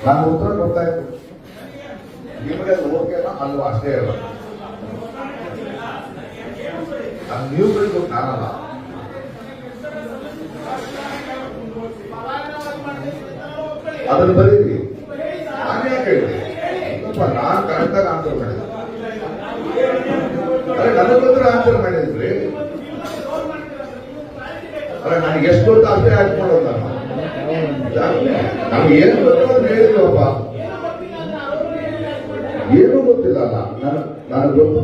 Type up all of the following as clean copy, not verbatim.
ನಾನು ಉತ್ತರ ಕೊಡ್ತಾ ಇತ್ತು, ನಿಮಗೆ ಓಕೆನಾ ಅಲ್ವಾ ಅಷ್ಟೇ ಹೇಳೋದು. ನೀವು ಬೆಳಿಬೇಕು, ನಾನಲ್ಲ. ಅದನ್ನು ಬರೀರಿ. ನಾನೇ ಕೇಳಿದೆ, ನಾನು ಕರೆಕ್ಟಾಗಿ ಆನ್ಸರ್ ಮಾಡಿದ್ದೆ. ಅರೆ ನನಗೆ ಬಂದ್ರೆ ಆನ್ಸರ್ ಮಾಡಿದ್ರಿ. ಅರೆ ನನಗೆ ಎಷ್ಟು ಗೊತ್ತು ಅಷ್ಟೇ ಆಕ್ಟ್ ಮಾಡೋದು. ನಮ್ಗೆ ಏನು ಗೊತ್ತೋ ಅದನ್ನ ಹೇಳಿದ್ವಪ್ಪ. ಏನೂ ಗೊತ್ತಿಲ್ಲ ಅಲ್ಲ, ನನಗೆ ಗೊತ್ತು.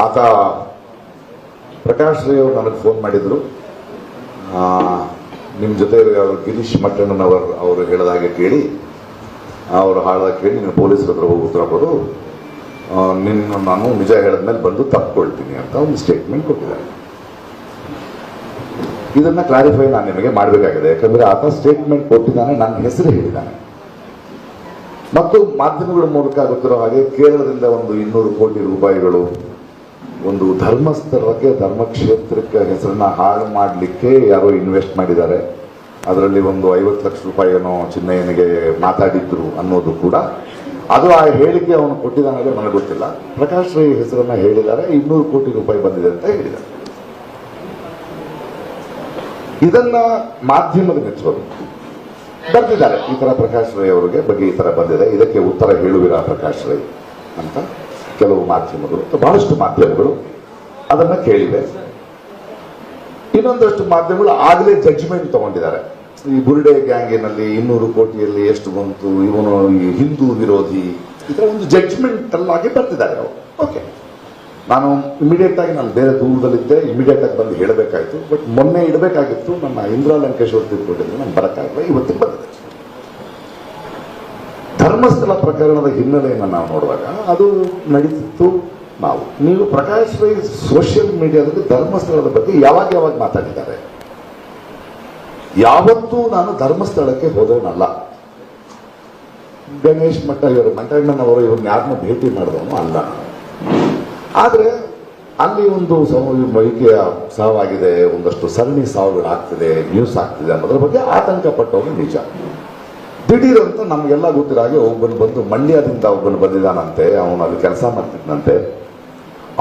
ಆತ ಪ್ರಕಾಶ್ ರೈ ಅವರು ನನಗೆ ಫೋನ್ ಮಾಡಿದ್ರು. ನಿಮ್ಮ ಜೊತೆ ಗಿರೀಶ್ ಮಟ್ಟಣ್ಣನವರು ಅವರು ಹೇಳಿದಾಗೆ ಕೇಳಿ, ಅವರು ಹಾಳಾಗಿ ಕೇಳಿ ನೀನು ಪೊಲೀಸರ ಹತ್ರ ಹೋಗಿ ಉತ್ತರ ಕೊಡು, ನಿನ್ನ ನಾನು ನಿಜ ಹೇಳಿದ್ಮೇಲೆ ಬಂದು ತಪ್ಪಿಕೊಳ್ತೀನಿ ಅಂತ ಒಂದು ಸ್ಟೇಟ್ಮೆಂಟ್ ಕೊಟ್ಟಿದ್ದಾರೆ. ಇದನ್ನ ಕ್ಲಾರಿಫೈ ನಾನು ನಿಮಗೆ ಮಾಡಬೇಕಾಗಿದೆ. ಯಾಕಂದ್ರೆ ಆತ ಸ್ಟೇಟ್ಮೆಂಟ್ ಕೊಟ್ಟಿದ್ದಾನೆ, ನನ್ನ ಹೆಸರು ಹೇಳಿದ್ದಾನೆ. ಮತ್ತು ಮಾಧ್ಯಮಗಳ ಮೂಲಕ ಗೊತ್ತಿರೋ ಹಾಗೆ ಕೇರಳದಿಂದ ಒಂದು 200 ಕೋಟಿ ರೂಪಾಯಿಗಳು ಒಂದು ಧರ್ಮಸ್ಥಳಕ್ಕೆ, ಧರ್ಮಕ್ಷೇತ್ರಕ್ಕೆ ಹೆಸರನ್ನ ಹಾಳು ಮಾಡಲಿಕ್ಕೆ ಯಾರೋ ಇನ್ವೆಸ್ಟ್ ಮಾಡಿದ್ದಾರೆ. ಅದರಲ್ಲಿ ಒಂದು 50 ಲಕ್ಷ ರೂಪಾಯಿಯನ್ನು ಚಿನ್ನಯ್ಯನಿಗೆ ಮಾತಾಡಿದ್ರು ಅನ್ನೋದು ಕೂಡ, ಅದು ಆ ಹೇಳಿಕೆ ಅವನು ಕೊಟ್ಟಿದ್ದಾನೆ ನನಗೆ ಗೊತ್ತಿಲ್ಲ. ಪ್ರಕಾಶ್ ರೈ ಹೆಸರನ್ನ ಹೇಳಿದ್ದಾರೆ, 200 ಕೋಟಿ ರೂಪಾಯಿ ಬಂದಿದೆ ಅಂತ ಹೇಳಿದ್ದಾರೆ. ಇದನ್ನ ಮಾಧ್ಯಮದ ಮೆಚ್ಚೋದು ಬರ್ತಿದ್ದಾರೆ. ಈ ತರ ಪ್ರಕಾಶ್ ರೈ ಅವರಿಗೆ ಬಗ್ಗೆ ಈ ತರ ಬಂದಿದೆ, ಇದಕ್ಕೆ ಉತ್ತರ ಹೇಳುವಿರಾ ಪ್ರಕಾಶ್ ರೈ ಅಂತ ಕೆಲವು ಮಾಧ್ಯಮಗಳು, ಬಹಳಷ್ಟು ಮಾಧ್ಯಮಗಳು ಅದನ್ನ ಕೇಳಿವೆ. ಇನ್ನೊಂದಷ್ಟು ಮಾಧ್ಯಮಗಳು ಆಗಲೇ ಜಡ್ಜ್ಮೆಂಟ್ ತಗೊಂಡಿದ್ದಾರೆ. ಈ ಬುರ್ಡೆ ಗ್ಯಾಂಗಿನಲ್ಲಿ 200 ಕೋಟಿಯಲ್ಲಿ ಎಷ್ಟು ಬಂತು, ಇವನು ಈ ಹಿಂದೂ ವಿರೋಧಿ, ಇದರ ಒಂದು ಜಡ್ಜ್ಮೆಂಟ್ ಅಲ್ಲಾಗಿ ಬರ್ತಿದ್ದಾರೆ ಅವರು. ಓಕೆ, ನಾನು ಇಮಿಡಿಯೇಟ್ ಆಗಿ ನಾನು ಬೇರೆ ದೂರದಲ್ಲಿದ್ದೆ, ಇಮಿಡಿಯೇಟ್ ಆಗಿ ಬಂದು ಹೇಳಬೇಕಾಯ್ತು. ಬಟ್ ಮೊನ್ನೆ ಇಡಬೇಕಾಗಿತ್ತು, ನಮ್ಮ ಇಂದಿರಾ ಲಂಕೇಶ್ವರ್ ತಿಳ್ಕೊಂಡಿದ್ದು ನಾನು ಬರಕ್ಕಾಗಲ್ಲ, ಇವತ್ತಿಗೆ ಬಂದಿದೆ. ಧರ್ಮಸ್ಥಳ ಪ್ರಕರಣದ ಹಿನ್ನೆಲೆಯನ್ನು ನಾವು ನೋಡುವಾಗ ಅದು ನಡೀತಿತ್ತು. ನೀವು ಪ್ರಕಾಶ್ ರೈ ಸೋಷಿಯಲ್ ಮೀಡಿಯಾದಲ್ಲಿ ಧರ್ಮಸ್ಥಳದ ಬಗ್ಗೆ ಯಾವಾಗ ಮಾತಾಡಿದ್ದಾರೆ? ಯಾವತ್ತೂ ನಾನು ಧರ್ಮಸ್ಥಳಕ್ಕೆ ಹೋದವನಲ್ಲ. ಗಣೇಶ್ ಮಂಟಣ್ಣನವರು ಇವ್ರನ್ನ ಯಾರನ್ನೂ ಭೇಟಿ ಮಾಡಿದವನು ಅಲ್ಲ. ಆದರೆ ಅಲ್ಲಿ ಒಂದು ವೈದ್ಯಕೀಯ ಸಾವಾಗಿದೆ, ಒಂದಷ್ಟು ಸರಣಿ ಸಾವುಗಳಾಗ್ತಿದೆ, ನ್ಯೂಸ್ ಆಗ್ತಿದೆ ಅನ್ನೋದ್ರ ಬಗ್ಗೆ ಆತಂಕ ಪಟ್ಟವನು ನಿಜ. ದಿಢೀರಂತ ನಮಗೆಲ್ಲ ಗೊತ್ತಿರೋ ಹಾಗೆ ಒಬ್ಬನು ಬಂದು ಮಂಡ್ಯದಿಂದ ಒಬ್ಬನು ಬಂದಿದ್ದಾನಂತೆ, ಅವನು ಅಲ್ಲಿ ಕೆಲಸ ಮಾಡ್ತಿದ್ದಂತೆ,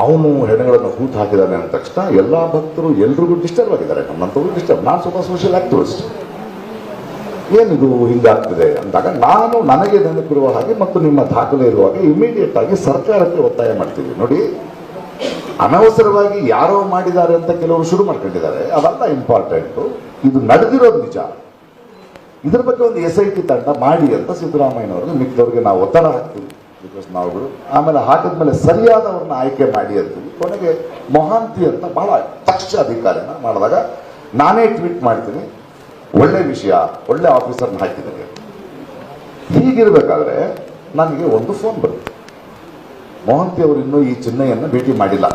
ಅವನು ಹೆಣಗಳನ್ನು ಹೂತು ಹಾಕಿದ್ದಾನೆ ಅಂದ ತಕ್ಷಣ ಎಲ್ಲ ಭಕ್ತರು ಎಲ್ರಿಗೂ ಡಿಸ್ಟರ್ಬ್ ಆಗಿದ್ದಾರೆ. ನಮ್ಮಂತವ್ರು ಡಿಸ್ಟರ್ಬ್. ನಾನು ಸ್ವಲ್ಪ ಸೋಷಿಯಲ್ ಆಕ್ಟಿವಿಸ್ಟ್, ಏನಿದು ಹಿಂಗಾಗ್ತಿದೆ ಅಂದಾಗ ನಾನು ನನಗೆ ನೆನಪಿರುವ ಹಾಗೆ ಮತ್ತು ನಿಮ್ಮ ದಾಖಲೆ ಇರುವಾಗ ಇಮಿಡಿಯೇಟ್ ಆಗಿ ಸರ್ಕಾರಕ್ಕೆ ಒತ್ತಾಯ ಮಾಡ್ತೀವಿ. ನೋಡಿ, ಅನವಸರವಾಗಿ ಯಾರೋ ಮಾಡಿದ್ದಾರೆ ಅಂತ ಕೆಲವರು ಶುರು ಮಾಡ್ಕೊಂಡಿದ್ದಾರೆ, ಅದೆಲ್ಲ ಇಂಪಾರ್ಟೆಂಟು. ಇದು ನಡೆದಿರೋದು ನಿಜ. ಇದ್ರ ಬಗ್ಗೆ ಒಂದು SIT ತಂಡ ಮಾಡಿ ಅಂತ ಸಿದ್ದರಾಮಯ್ಯನವ್ರಿಗೆ ಮಿಕ್ಕದವ್ರಿಗೆ ನಾವು ಒತ್ತಡ ಹಾಕ್ತೀವಿ, ಬಿಕಾಸ್ ನಾವುಗಳು. ಆಮೇಲೆ ಹಾಕಿದ್ಮೇಲೆ ಸರಿಯಾದವ್ರನ್ನ ಆಯ್ಕೆ ಮಾಡಿ ಅಂತೀವಿ. ಕೊನೆಗೆ ಮೊಹಾಂತಿ ಅಂತ ಬಹಳ ದಕ್ಷ ಅಧಿಕಾರಿನ ಮಾಡಿದಾಗ ನಾನೇ ಟ್ವೀಟ್ ಮಾಡ್ತೀನಿ, ಒಳ್ಳೆ ವಿಷಯ, ಒಳ್ಳೆ ಆಫೀಸರ್ನ ಹಾಕಿದ್ದೀನಿ. ಹೀಗಿರ್ಬೇಕಾದ್ರೆ ನನಗೆ ಒಂದು ಫೋನ್ ಬರುತ್ತೆ. ಮೊಹಾಂತಿ ಅವರು ಇನ್ನೂ ಈ ಚಿನ್ನಯ್ಯನ್ನ ಭೇಟಿ ಮಾಡಿಲ್ಲ,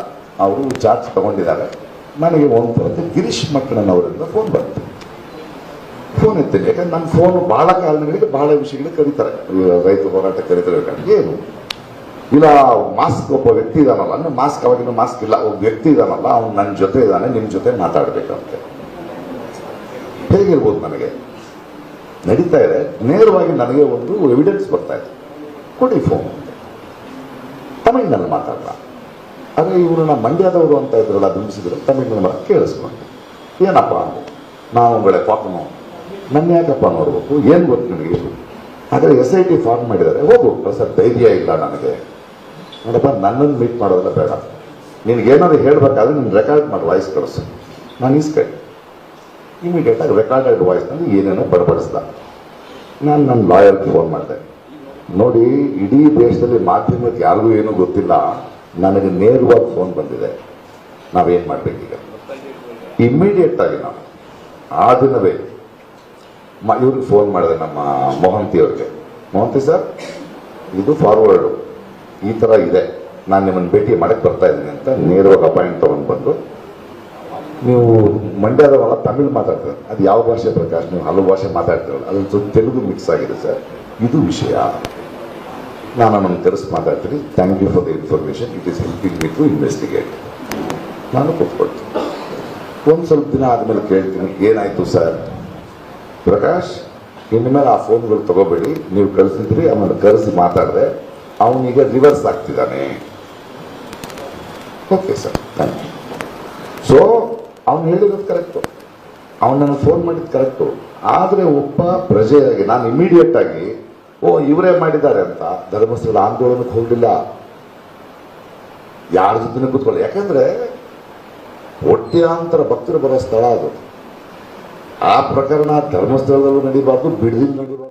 ಅವರು ಚಾರ್ಜ್ ತಗೊಂಡಿದ್ದಾರೆ. ನನಗೆ ಒಂದು ಬರುತ್ತೆ, ಗಿರೀಶ್ ಮಟ್ಟಣ್ಣನವರಿಂದ ಫೋನ್ ಬರುತ್ತೆ. ಫೋನ್ ಎತ್ತೀನಿ, ಯಾಕಂದ್ರೆ ನನ್ನ ಫೋನು ಬಹಳ ಕಾರಣಗಳಿಗೆ ಬಹಳ ವಿಷಯಗಳಿಗೆ ಕರೀತಾರೆ. ರೈತ ಹೋರಾಟ ಕರೀತಾರೆ. ಏನು ಇಲ್ಲ, ಮಾಸ್ಕ್ ಒಬ್ಬ ವ್ಯಕ್ತಿ ಇದಾನಲ್ಲ, ಅಂದ್ರೆ ಮಾಸ್ಕ್ ಅವಾಗಿನ ಮಾಸ್ಕ್ ಇಲ್ಲ, ಒಬ್ಬ ವ್ಯಕ್ತಿ ಇದಾನಲ್ಲ, ಅವ್ನು ನನ್ನ ಜೊತೆ ಇದ್ದಾನೆ, ನಿಮ್ಮ ಜೊತೆ ಮಾತಾಡ್ಬೇಕಂತೆ. ಹೇಗಿರ್ಬೋದು? ನನಗೆ ನಡೀತಾ ಇದೆ, ನೇರವಾಗಿ ನನಗೆ ಒಂದು ಎವಿಡೆನ್ಸ್ ಬರ್ತಾ ಇದೆ, ಕೊಡಿ ಫೋನ್. ತಮಿಳಿನಲ್ಲಿ ಮಾತಾಡಲ್ಲ, ಆದರೆ ಇವರು ನಮ್ಮ ಮಂಡ್ಯದವರು ಅಂತ ಇದ್ರಲ್ಲ ಬಿಂಬಿಸಿದ್ರು ತಮಿಳಿನ ಕೇಳಿಸ್ಕೊಂಡು ಏನಪ್ಪ ಅಂದೆ ನಾವು ಉಂಗಳೆ ಪಾಪನು ನನ್ನ ಯಾಕಪ್ಪ ನೋಡ್ಬೇಕು ಏನು ಗೊತ್ತು ನನಗೆ ಆದರೆ SIT ಫಾರ್ಮ್ ಮಾಡಿದ್ದಾರೆ ಹೋಗು ಸರ್ ಧೈರ್ಯ ಇಲ್ಲ ನನಗೆ ನೋಡಪ್ಪ ನನ್ನನ್ನು ಮೀಟ್ ಮಾಡೋದಲ್ಲ ಬೇಡ ನಿನಗೇನಾದ್ರು ಹೇಳಬೇಕಾದ್ರೆ ನೀನು ರೆಕಾರ್ಡ್ ಮಾಡಿ ವಾಯ್ಸ್ ಕಳಿಸು ನಾನು ಇಸ್ಕೈ ಇಮಿಡಿಯೇಟಾಗಿ ರೆಕಾರ್ಡೆಡ್ ವಾಯ್ಸ್ನಲ್ಲಿ ಏನೇನೋ ಬಡಬಡಿಸ್ದ ನಾನು ನನ್ನ ಲಾಯರ್ಗೆ ಫೋನ್ ಮಾಡಿದೆ ನೋಡಿ ಇಡೀ ದೇಶದಲ್ಲಿ ಮಾಧ್ಯಮಕ್ಕೆ ಯಾರಿಗೂ ಏನೂ ಗೊತ್ತಿಲ್ಲ ನನಗೆ ನೇರವಾಗಿ ಫೋನ್ ಬಂದಿದೆ ನಾವೇನು ಮಾಡಬೇಕೀಗ ಇಮ್ಮಿಡಿಯೇಟ್ ಆಗಿ ನಾವು ಆ ದಿನವೇ ಇವ್ರಿಗೆ ಫೋನ್ ಮಾಡಿದೆ ನಮ್ಮ ಮೊಹಂತಿ ಅವ್ರಿಗೆ ಮೊಹಂತಿ ಸರ್ ಇದು ಫಾರ್ವರ್ಡು ಈ ಥರ ಇದೆ ನಾನು ನಿಮ್ಮನ್ನು ಭೇಟಿ ಮಾಡಕ್ಕೆ ಬರ್ತಾ ಇದ್ದೀನಿ ಅಂತ ನೇರವಾಗಿ ಅಪಾಯಿಂಟ್ ತೊಗೊಂಡು ಬಂದು ನೀವು ಮಂಡ್ಯದವಲ್ಲ ತಮಿಳು ಮಾತಾಡ್ತಾರೆ ಅದು ಯಾವ ಭಾಷೆ ಪ್ರಕಾಶ್ ನೀವು ಹಲವು ಭಾಷೆ ಮಾತಾಡ್ತಿರಲ್ಲ ಅದೊಂದು ಸ್ವಲ್ಪ ತೆಲುಗು ಮಿಕ್ಸ್ ಆಗಿದೆ ಸರ್ ಇದು ವಿಷಯ ನಾನು ನಮ್ಮನ್ನು ಕರೆಸಿ ಮಾತಾಡ್ತೀನಿ thank you for the information it is helping me to investigate ನಾನು ಕೂತ್ಕೊಳ್ತೀನಿ ಒಂದು ಸ್ವಲ್ಪ ದಿನ ಆದಮೇಲೆ ಕೇಳ್ತೀನಿ ಏನಾಯಿತು ಸರ್ ಪ್ರಕಾಶ್ ಇನ್ಮೇಲೆ ಆ ಫೋನ್ಗಳು ತಗೋಬೇಡಿ ನೀವು ಕಳಿಸಿದ್ರಿ ಆಮೇಲೆ ಕರೆಸಿ ಮಾತಾಡಿದೆ ಅವನೀಗ ರಿವರ್ಸ್ ಆಗ್ತಿದ್ದಾನೆ okay sir thank you so ಅವನು ಹೇಳಿರೋದು ಕರೆಕ್ಟು ಅವನು ನನಗೆ ಫೋನ್ ಮಾಡಿದ್ದು ಕರೆಕ್ಟು ಆದರೆ ಒಬ್ಬ ಪ್ರಜೆಯಾಗಿ ನಾನು ಇಮಿಡಿಯೇಟ್ ಆಗಿ ಇವರೇ ಮಾಡಿದ್ದಾರೆ ಅಂತ ಧರ್ಮಸ್ಥಳ ಆಂದೋಲನಕ್ಕೆ ಹೋಗಲಿಲ್ಲ ಯಾರ ಜೊತೆ ಕೂತ್ಕೊಳ್ಳಿ ಯಾಕಂದ್ರೆ ಕೋಟ್ಯಾಂತರ ಭಕ್ತರು ಬರೋ ಸ್ಥಳ ಅದು ಆ ಪ್ರಕರಣ ಧರ್ಮಸ್ಥಳದಲ್ಲೂ ನಡೀಬಾರ್ದು ಬಿಡದಿಂದ ನಡೀಬಾರ್ದು